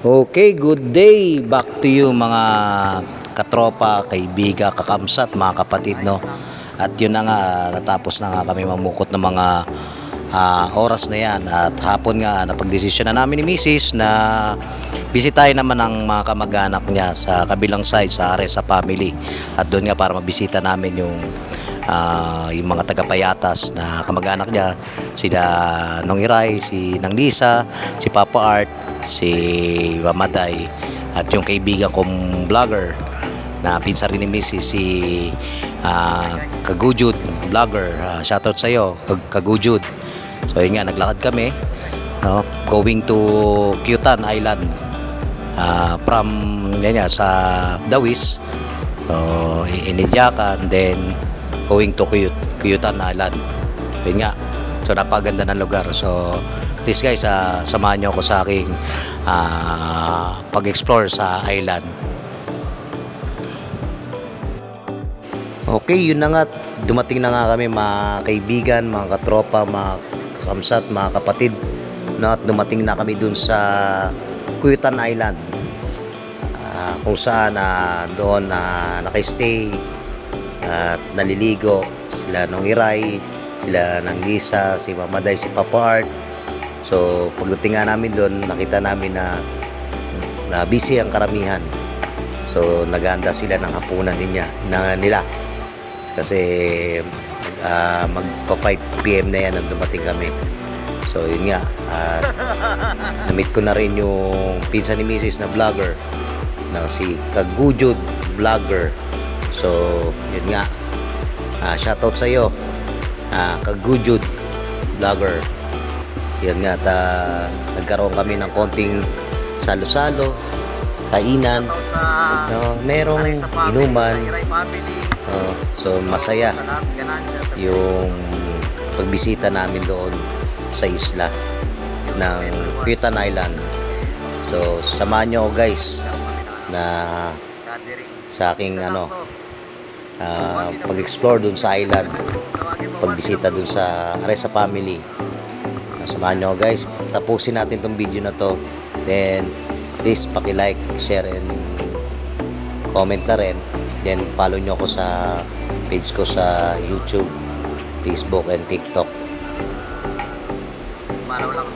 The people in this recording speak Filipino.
Okay, good day back to you mga katropa, kaibiga, kakamsat, mga kapatid, no. At yun na nga, natapos na nga kami mamukot ng mga oras na yan. At hapon nga, napagdesisyon na namin ni Mrs. na bisitahin naman ang mga kamag-anak niya sa kabilang side, sa Aresa family. At doon nga para mabisita namin yung mga taga-Payatas na kamag-anak niya, sila Nong Iray, si Nang Lisa, si Papa Art, si Mamaday, at yung kaibigan kong vlogger na pinsan rin ni Mrs. si Kagujud vlogger. Shoutout sa iyo, Kagujud. So yun nga, naglakad kami, no, going to Kyutan Island, from yan nga, sa Dawis, so Inidyakan, then going to Kyutan Island. Yun nga, so napaganda ng lugar. So please guys, samahan nyo ako sa aking pag-explore sa island. Okay, yun na nga, dumating na nga kami mga kaibigan, mga katropa, mga kakamsat, mga kapatid, no, at dumating na kami dun sa Kyutan Island, kung saan doon naka-stay at naliligo sila Nong Iray, sila Nang Lisa, si Mamaday, si Papa Art. So pagdating nga namin doon, nakita namin na busy ang karamihan. So naghahanda sila ng hapunan nila kasi magpa 5 PM na yan nang dumating kami. So yun nga, na-meet ko na rin yung pinsan ni Mrs. na vlogger na si Kagujud vlogger. So yun nga, shoutout sa iyo, Kagujud vlogger. Yan nga, nagkaroon kami ng konting salo-salo, kainan, no, merong inuman, so masaya yung pagbisita namin doon sa isla ng Kyutan Island. So samahan nyo ako guys na sa aking pag-explore doon sa island, pagbisita doon sa Aresa family. Samahan nyo guys, tapusin natin tong video na to, then please paki-like, share and comment na rin, then follow nyo ako sa page ko sa YouTube, Facebook and TikTok. Manaw lang